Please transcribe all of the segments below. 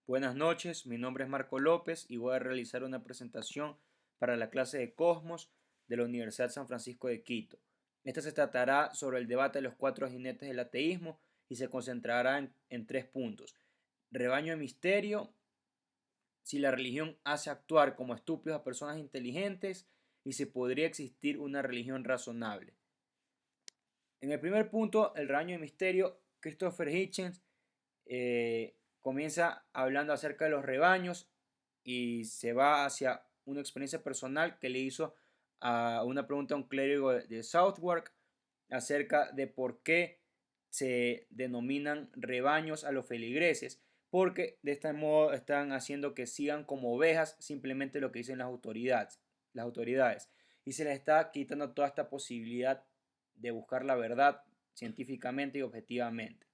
Buenas noches, mi nombre es Marco López y voy a realizar una presentación para la clase de Cosmos de la Universidad San Francisco de Quito. Esta se tratará sobre el debate de los cuatro jinetes del ateísmo y se concentrará en tres puntos. Rebaño de misterio, si la religión hace actuar como estúpidos a personas inteligentes y si podría existir una religión razonable. En el primer punto, el rebaño de misterio, Christopher Hitchens comienza hablando acerca de los rebaños y se va hacia una experiencia personal que le hizo a una pregunta a un clérigo de Southwark acerca de por qué se denominan rebaños a los feligreses, porque de este modo están haciendo que sigan como ovejas simplemente lo que dicen las autoridades, y se les está quitando toda esta posibilidad de buscar la verdad científicamente y objetivamente.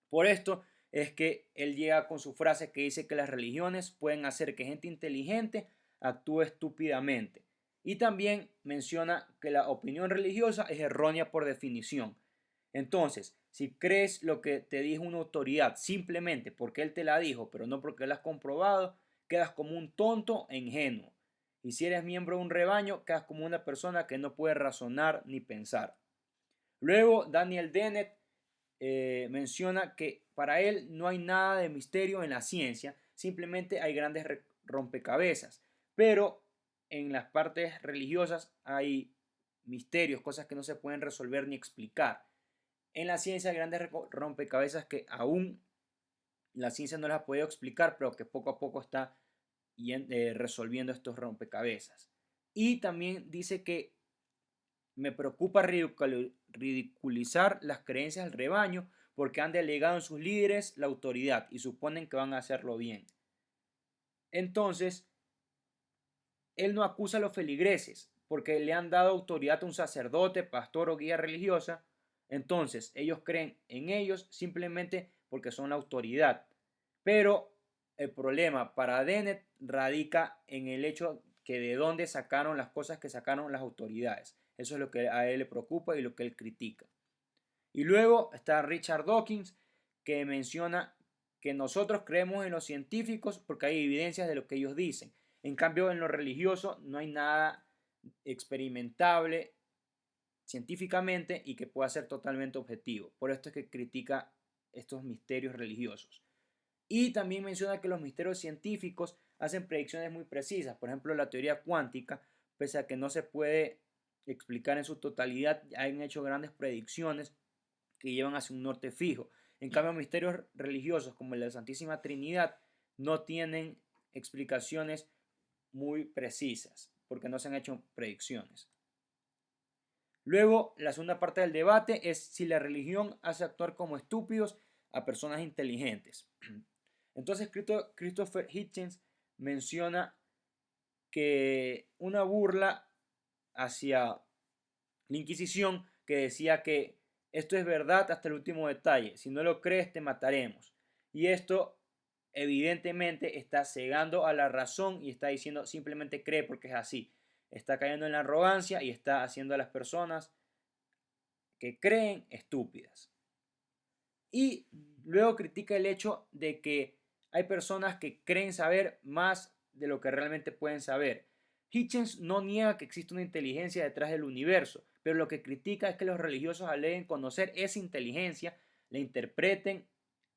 Por esto es que él llega con su frase que dice que las religiones pueden hacer que gente inteligente actúe estúpidamente. Y también menciona que la opinión religiosa es errónea por definición. Entonces, si crees lo que te dijo una autoridad simplemente porque él te la dijo, pero no porque la has comprobado, quedas como un tonto e ingenuo. Y si eres miembro de un rebaño, quedas como una persona que no puede razonar ni pensar. Luego, Daniel Dennett menciona que para él no hay nada de misterio en la ciencia, simplemente hay grandes rompecabezas, pero en las partes religiosas hay misterios, cosas que no se pueden resolver ni explicar. En la ciencia hay grandes rompecabezas que aún la ciencia no las ha podido explicar, pero que poco a poco está resolviendo estos rompecabezas. Y también dice que me preocupa ridiculizar las creencias del rebaño porque han delegado en sus líderes la autoridad y suponen que van a hacerlo bien. Entonces, él no acusa a los feligreses porque le han dado autoridad a un sacerdote, pastor o guía religiosa. Entonces, ellos creen en ellos simplemente porque son la autoridad. Pero el problema para Dennett radica en el hecho que de dónde sacaron las cosas que sacaron las autoridades. Eso es lo que a él le preocupa y lo que él critica. Y luego está Richard Dawkins, que menciona que nosotros creemos en los científicos porque hay evidencias de lo que ellos dicen. En cambio, en lo religioso no hay nada experimentable científicamente y que pueda ser totalmente objetivo. Por esto es que critica estos misterios religiosos. Y también menciona que los misterios científicos hacen predicciones muy precisas. Por ejemplo, la teoría cuántica, pese a que no se puede explicar en su totalidad, han hecho grandes predicciones que llevan hacia un norte fijo. En cambio, misterios religiosos como el de la Santísima Trinidad no tienen explicaciones muy precisas porque no se han hecho predicciones. Luego, la segunda parte del debate es si la religión hace actuar como estúpidos a personas inteligentes. Entonces, Christopher Hitchens menciona que una burla hacia la Inquisición que decía que esto es verdad hasta el último detalle, si no lo crees te mataremos. Y esto evidentemente está cegando a la razón y está diciendo simplemente cree porque es así. Está cayendo en la arrogancia y está haciendo a las personas que creen estúpidas. Y luego critica el hecho de que hay personas que creen saber más de lo que realmente pueden saber. Hitchens no niega que existe una inteligencia detrás del universo, pero lo que critica es que los religiosos aleguen conocer esa inteligencia, la interpreten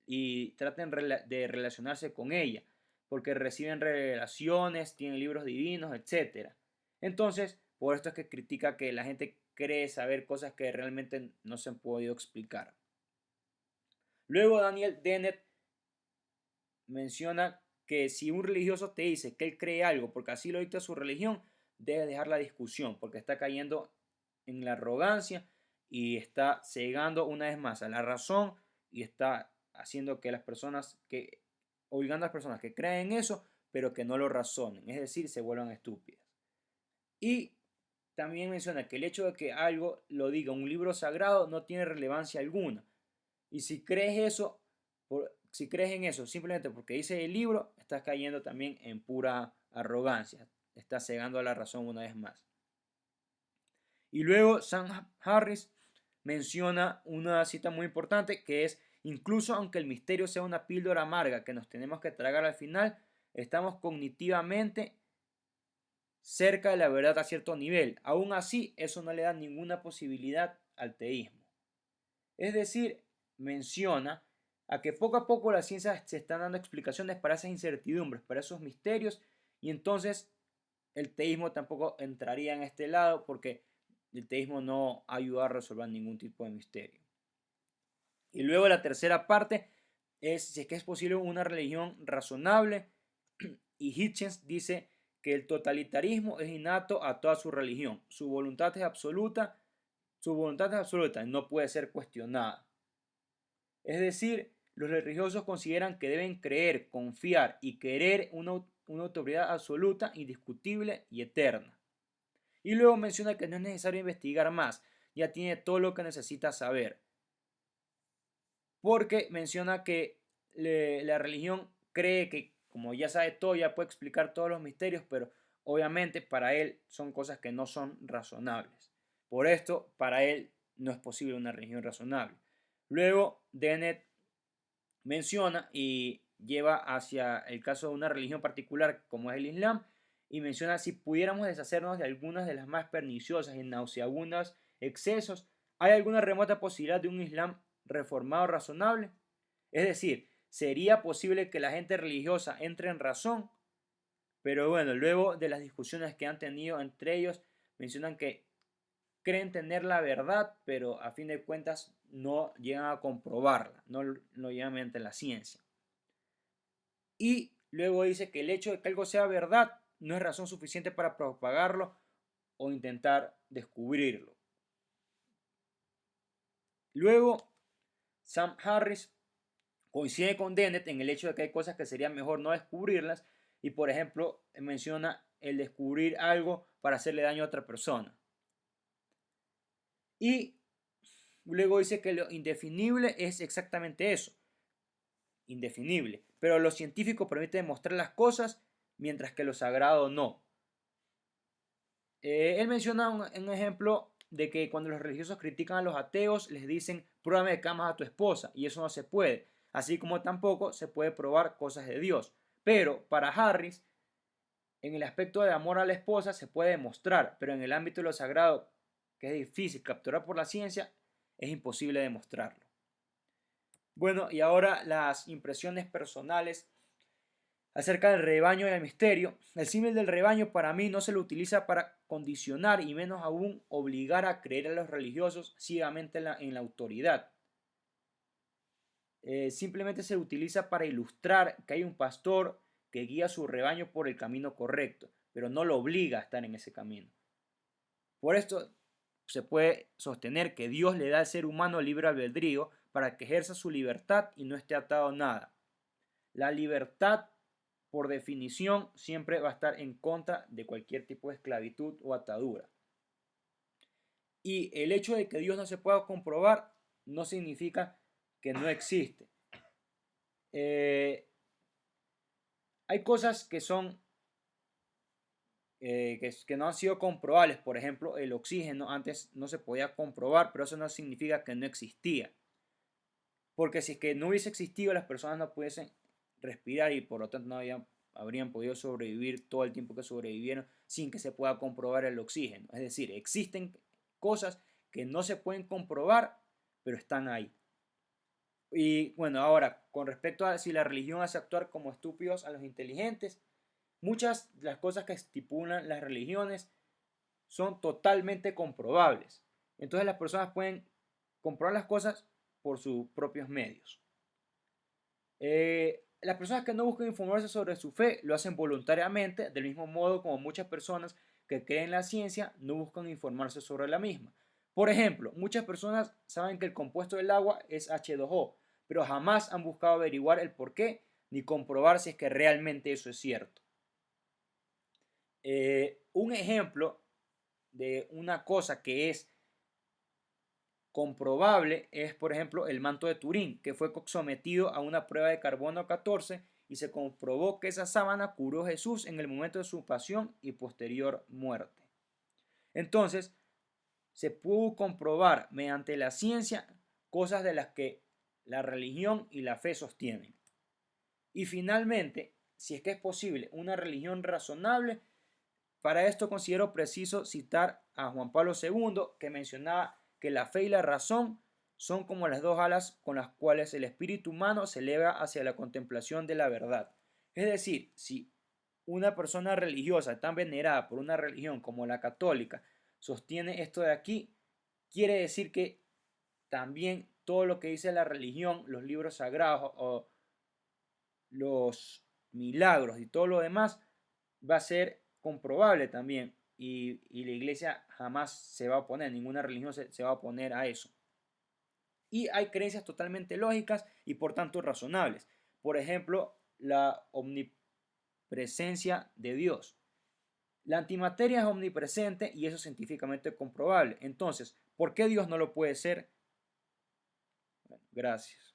y traten de relacionarse con ella, porque reciben revelaciones, tienen libros divinos, etc. Entonces, por esto es que critica que la gente cree saber cosas que realmente no se han podido explicar. Luego Daniel Dennett menciona que si un religioso te dice que él cree algo porque así lo dicta su religión, debe dejar la discusión porque está cayendo en la arrogancia y está cegando una vez más a la razón y está haciendo que las personas que, obligando a las personas que creen en eso, pero que no lo razonen, es decir, se vuelvan estúpidas. Y también menciona que el hecho de que algo lo diga un libro sagrado no tiene relevancia alguna. Y si crees en eso simplemente porque dice el libro, estás cayendo también en pura arrogancia. Estás cegando a la razón una vez más. Y luego Sam Harris menciona una cita muy importante que es Incluso aunque el misterio sea una píldora amarga que nos tenemos que tragar al final, estamos cognitivamente cerca de la verdad a cierto nivel. Aún así, eso no le da ninguna posibilidad al teísmo. Es decir, menciona a que poco a poco las ciencias se están dando explicaciones para esas incertidumbres, para esos misterios, y entonces el teísmo tampoco entraría en este lado porque el teísmo no ayuda a resolver ningún tipo de misterio. Y luego la tercera parte es si es que es posible una religión razonable, y Hitchens dice que el totalitarismo es innato a toda su religión. Su voluntad es absoluta y no puede ser cuestionada. Es decir, los religiosos consideran que deben creer, confiar y querer una autoridad absoluta, indiscutible y eterna. Y luego menciona que no es necesario investigar más, ya tiene todo lo que necesita saber. Porque menciona que la religión cree que, como ya sabe todo, ya puede explicar todos los misterios, pero obviamente para él son cosas que no son razonables. Por esto, para él no es posible una religión razonable. Luego, Dennett menciona y lleva hacia el caso de una religión particular como es el Islam, y menciona si pudiéramos deshacernos de algunas de las más perniciosas y nauseabundas excesos, ¿hay alguna remota posibilidad de un Islam reformado razonable? Es decir, ¿sería posible que la gente religiosa entre en razón? Pero bueno, luego de las discusiones que han tenido entre ellos, mencionan que creen tener la verdad, pero a fin de cuentas no llegan a comprobarla, no lo llegan mediante la ciencia. Y luego dice que el hecho de que algo sea verdad no es razón suficiente para propagarlo o intentar descubrirlo. Luego, Sam Harris coincide con Dennett en el hecho de que hay cosas que sería mejor no descubrirlas, y por ejemplo menciona el descubrir algo para hacerle daño a otra persona. Y luego dice que lo indefinible es exactamente eso, indefinible, pero lo científico permite demostrar las cosas mientras que lo sagrado no. Él menciona un ejemplo de que cuando los religiosos critican a los ateos les dicen pruébame que amas a tu esposa, y eso no se puede, así como tampoco se puede probar cosas de Dios. Pero para Harris, en el aspecto de amor a la esposa se puede demostrar, pero en el ámbito de lo sagrado, que es difícil capturar por la ciencia, es imposible demostrarlo. Bueno, y ahora las impresiones personales acerca del rebaño y el misterio. El símil del rebaño para mí no se lo utiliza para condicionar y menos aún obligar a creer a los religiosos ciegamente en la autoridad. Simplemente se utiliza para ilustrar que hay un pastor que guía a su rebaño por el camino correcto, pero no lo obliga a estar en ese camino. Por esto se puede sostener que Dios le da al ser humano libre albedrío para que ejerza su libertad y no esté atado a nada. La libertad, por definición, siempre va a estar en contra de cualquier tipo de esclavitud o atadura. Y el hecho de que Dios no se pueda comprobar no significa que no existe. Hay cosas que son que no han sido comprobables. Por ejemplo, el oxígeno antes no se podía comprobar, pero eso no significa que no existía. Porque si es que no hubiese existido, las personas no pudiesen respirar y por lo tanto no habrían podido sobrevivir todo el tiempo que sobrevivieron sin que se pueda comprobar el oxígeno. Es decir, existen cosas que no se pueden comprobar, pero están ahí. Y bueno, ahora, con respecto a si la religión hace actuar como estúpidos a los inteligentes, muchas de las cosas que estipulan las religiones son totalmente comprobables. Entonces las personas pueden comprobar las cosas por sus propios medios. Las personas que no buscan informarse sobre su fe lo hacen voluntariamente, del mismo modo como muchas personas que creen en la ciencia no buscan informarse sobre la misma. Por ejemplo, muchas personas saben que el compuesto del agua es H2O, pero jamás han buscado averiguar el por qué ni comprobar si es que realmente eso es cierto. Un ejemplo de una cosa que es comprobable es, por ejemplo, el manto de Turín, que fue sometido a una prueba de carbono 14 y se comprobó que esa sábana curó a Jesús en el momento de su pasión y posterior muerte. Entonces, se pudo comprobar mediante la ciencia cosas de las que la religión y la fe sostienen. Y finalmente, si es que es posible, una religión razonable. Para esto considero preciso citar a Juan Pablo II, que mencionaba que la fe y la razón son como las dos alas con las cuales el espíritu humano se eleva hacia la contemplación de la verdad. Es decir, si una persona religiosa tan venerada por una religión como la católica sostiene esto de aquí, quiere decir que también todo lo que dice la religión, los libros sagrados o los milagros y todo lo demás va a ser comprobable también. Y la iglesia jamás se va a oponer, ninguna religión se va a oponer a eso. Y hay creencias totalmente lógicas y por tanto razonables. Por ejemplo, la omnipresencia de Dios. La antimateria es omnipresente y eso es científicamente comprobable. Entonces, ¿por qué Dios no lo puede ser? Bueno, gracias.